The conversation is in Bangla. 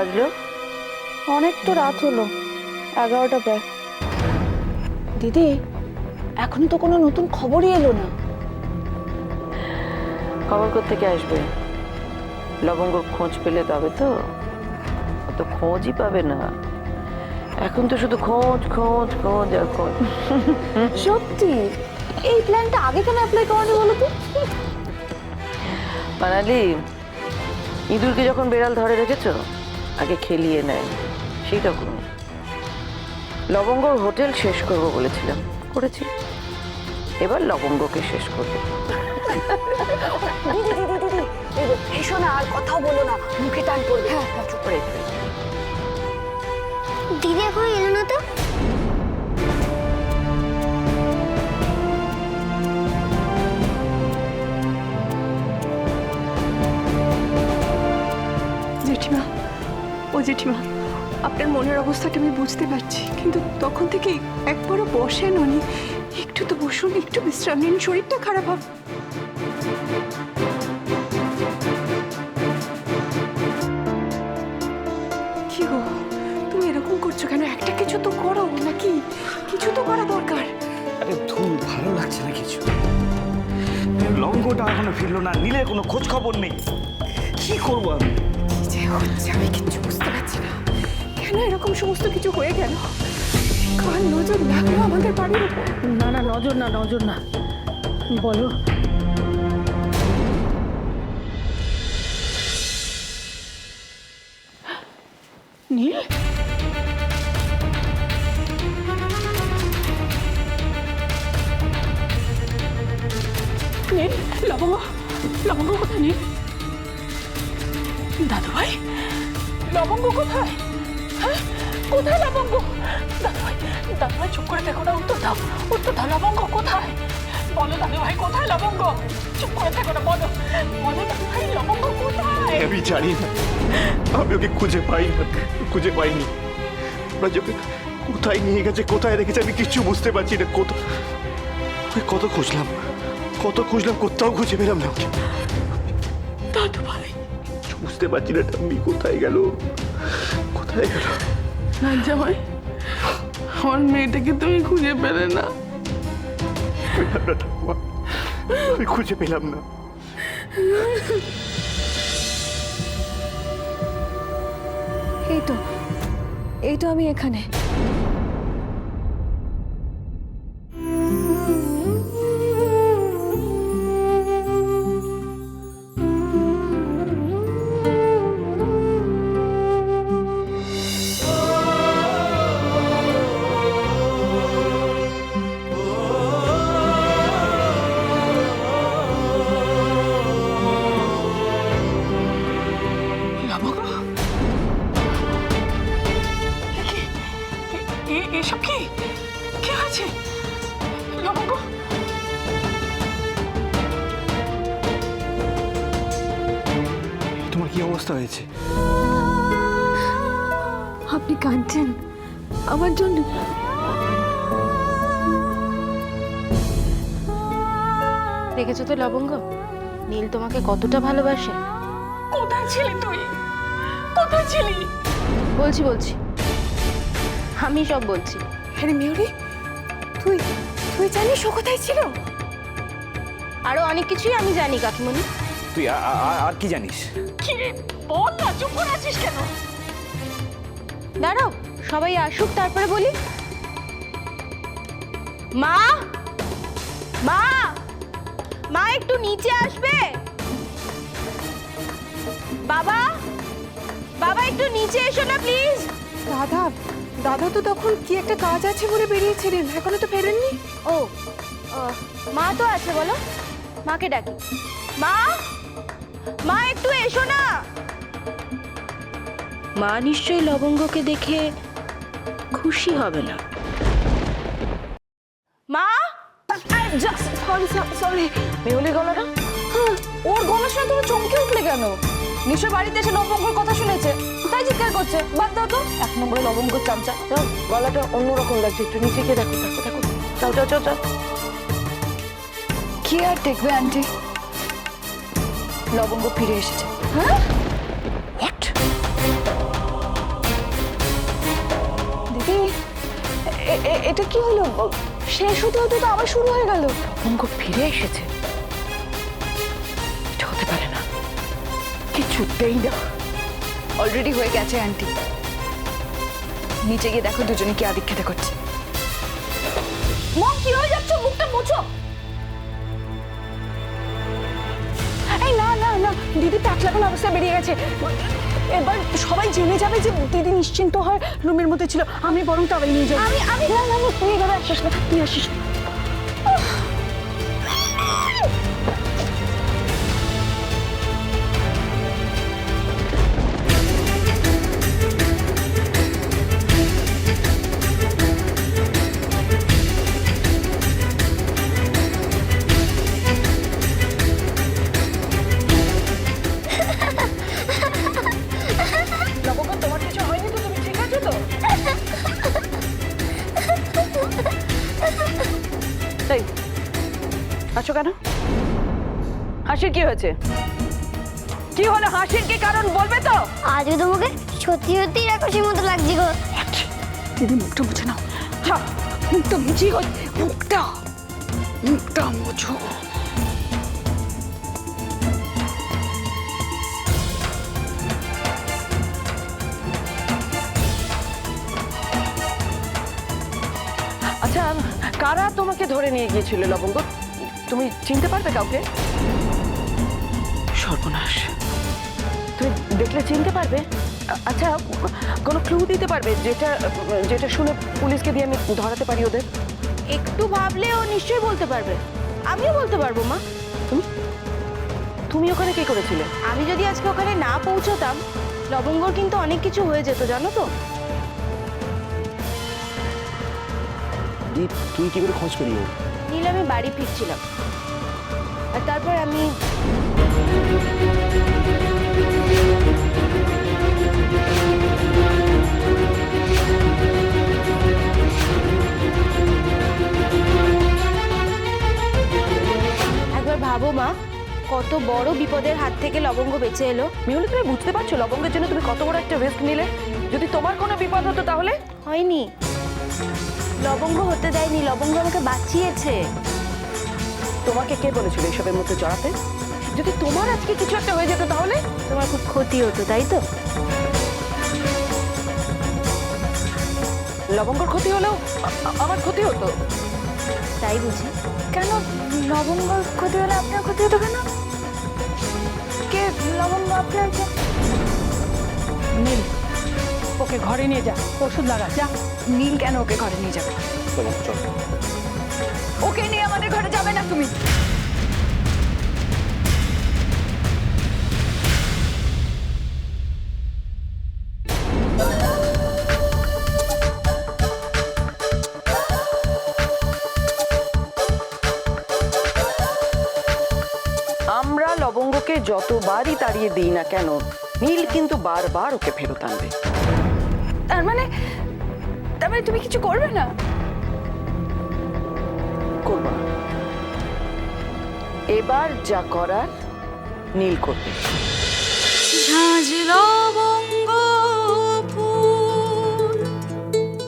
বাজলো? অনেক তো রাত হলো, 11টা প্রায়। দিদি, এখনো তো কোনো নতুন খবরই এলো না। খবর কোত্থেকে আসবে? লবঙ্গর খোঁজ পেলে তবে তো। অত খোঁজই পাবে না, এখন তো শুধু খোঁজ খোঁজ খোঁজ আর খোঁজ। সত্যি? এই প্ল্যানটা আগে কেন অ্যাপ্লাই করনি বলো তো? বানালি, ইঁদুরকে যখন বেড়াল ধরে রেখেছো, আগে খেলিয়ে নেয়, সেটা করুন। লবঙ্গর হোটেল শেষ করবো বলেছিলাম, করেছি। এবার লবঙ্গকে শেষ করবো। দিদি দিদি দিদি, এসো না, আর কথাও বলো না, মুখে টান পড়বে। হ্যাঁ হ্যাঁ, চুপ করে। দিদি এখনো এলো না তো? জেঠিমা, ও জেঠিমা, আপনার মনের অবস্থাটা আমি বুঝতে পারছি, কিন্তু তখন থেকে একবারও বসেন উনি। একটু তো বসুন, একটু বিশ্রাম নিন, শরীরটা খারাপ হবে। কি গো, তুমি এরকম করছো কেন? একটা কিছু তো করো নাকি, কিছু তো করা দরকার। আরে ধুর, ভালো লাগছে না কিছু। লঙ্গটা এখনো ফিরলো না, নীলের কোনো খোঁজ খবর নেই। কি করবো আমি? যে হচ্ছে আমি কিচ্ছু বুঝতে পারছি না, কেন এরকম সমস্ত কিছু হয়ে গেল? কার নজর লাগলো আমাদের বাড়ির উপর? না না, নজর না, নজর না। বলো। নীল, নীল, লবঙ্গ, লবঙ্গ কোথায়? নীল, দাদু ভাই, লবঙ্গ কোথায়? হ্যাঁ, কোথায় লবঙ্গ? দাদু ভাই, দাদু ভাই, চুপ করে দেখো না, উত্তর দাও, উত্তর দাও। লবঙ্গ কোথায়? বলো দাদু ভাই, কোথায় লবঙ্গ? চুপ করে দেখো না, বলো, বলো দাদু ভাই, লবঙ্গ কোথায়? আমি জানি না, আমি ওকে খুঁজে পাইনি, খুঁজে পাইনি। ওরা যে কোথায় নিয়ে গেছে, কোথায় রেখেছে, আমি কিচ্ছু বুঝতে পারছি না। কত খুঁজলাম, কত খুঁজলাম, কোথাও খুঁজে পেলাম না ওকে। দাদু ভাই, বুঝতে পারছি না আমি কোথায় গেল, কোথায় গেল। জামাই, আমার মেয়েটাকে তুমি খুঁজে পেলে না? পেলাম না ঠাকুমা, আমি খুঁজে পেলাম না। এই তো আমি এখানে। এসব কি, কি হয়েছে লবঙ্গ? তোমার কি অবস্থা হয়েছে? আপনি কাঁদছেন আমার জন্য? দেখেছো তো লবঙ্গ, নীল তোমাকে কতটা ভালোবাসে। কোথায় ছিলি তুই? কোথায় ছিলি? বলছি বলছি, আমি সব বলছি। আরে মেয়রি, তুই তুই জানিস ও কোথায় ছিল? আরো অনেক কিছুই আমি জানি কাকিমণি। তুই আর কি জানিস? কি রে, বল না, চুপ করে আছিস কেন? দাঁড়াও, সবাই আসুক তারপরে বলি। মা, মা, মা একটু নিচে আসবে। বাবা, বাবা একটু নিচে এসো না প্লিজ। দাদা, দাদা তো তখন কি একটা কাজ আছে বলে বেরিয়েছিলেন, এখনো তো ফেরেননি। ও, মা তো আছে, বলো, মাকে ডাকি। মা, মা একটু এসো না। মা নিশ্চয়ই লবঙ্গকে দেখে খুশি হবে না। মা, সরি সরি, মেহুলির গলাটা, ওর গলা শুনে তুমি চমকে উঠলে কেন? নিশ্চয় বাড়িতে এসে লবঙ্গর কথা শুনেছে, তাই চিৎকার করছে। বাদ দাও তো, 1 নম্বরে লবঙ্গর চামচা। গলাটা অন্যরকম লাগছে, একটু নিচে গিয়ে দেখো, দেখো দেখো। যাও যাও যাও যাও। কি আর দেখবে আন্টি, লবঙ্গ ফিরে এসেছে। হ্যাঁ, হোয়াট? আন্টি এটা কি হলো? শেষ হতে হতে তো আবার শুরু হয়ে গেল। লবঙ্গ ফিরে এসেছে? এটা হতে পারে না, কিছুতেই না। অলরেডি হয়ে গেছে আন্টি। নিচে গিয়ে দেখো দুজনে কি আদিক্ষেতা করছে। মম কি হয়ে যাচ্ছ? মুখটা মুছো। এই না না না, দিদি প্যাক লাগানো অবস্থায় বেরিয়ে গেছে। এবার সবাই জেনে যাবে যে দিদি নিশ্চিন্ত হয় রুমের মধ্যে ছিল। আমি বরং টাওয়েল নিয়ে যাই। আমি না না না, তুই এভাবে আসিস না, তুই আসিস। লবঙ্গ, তোমার কিছু হয়নি তো? তুমি ঠিক আছো তো? এই, আছো কেন? হাসির কি হয়েছে? কি হলো হাসির? কি কারণ বলবে তো? আজকে তোমাকে সত্যি সত্যি রাক্ষসীর মতো লাগছে গো। দিদি মুখটা মুছে নাও। হ্যাঁ, মুখটা মুছি গো, মুখটা মুছো। আচ্ছা, কারা তোমাকে ধরে নিয়ে গিয়েছিল লবঙ্গ? তুমি চিনতে পারবে কাউকে? সর্বনাশ, তুমি দেখলে চিনতে পারবে? আচ্ছা, কোনো ক্লু দিতে পারবে যেটা যেটা শুনে পুলিশকে দিয়ে আমি ধরাতে পারি ওদের? একটু ভাবলে ও নিশ্চয়ই বলতে পারবে। আমিও বলতে পারবো মা। তুমি ওখানে কি করেছিলে? আমি যদি আজকে ওখানে না পৌঁছতাম, লবঙ্গর কিন্তু অনেক কিছু হয়ে যেত, জানো তো। তুই কি করে খোঁজ পেলি? নীল, আমি বাড়ি ফিরছিলাম আর তারপর আমি একবার ভাবো মা, কত বড় বিপদের হাত থেকে লবঙ্গ বেঁচে এলো। মিহুলি, তুমি বুঝতে পারছো লবঙ্গের জন্য তুমি কত বড় একটা রিস্ক নিলে? যদি তোমার কোনো বিপদ হতো তাহলে? হয়নি, লবঙ্গ হতে দেয়নি, লবঙ্গ আমাকে বাঁচিয়েছে। তোমাকে কে বলেছিল এসবের মধ্যে জড়াতে? যদি তোমার আজকে কিছু একটা হয়ে যেত তাহলে? তোমার খুব ক্ষতি হতো, তাই তো। লবঙ্গর ক্ষতি হলেও আমার ক্ষতি হতো। তাই বুঝি? কেন লবঙ্গর ক্ষতি হলে আপনার ক্ষতি হতো কেন? কে লবঙ্গ আপনার? নীল, ওকে ঘরে নিয়ে যা, ওষুধ লাগা যা। নীল কেন ওকে ঘরে নিয়ে যাবে? চল। ওকে নিয়ে আমাদের ঘরে যাবে না তুমি। আমরা লবঙ্গকে যতবারই তাড়িয়ে দিই না কেন, নীল কিন্তু বারবার ওকে ফেরত আনবে। তার মানে তুমি কিছু করবে না? করবো না। এবার যা করার নীল করবে। ঝাঁঝ লবঙ্গ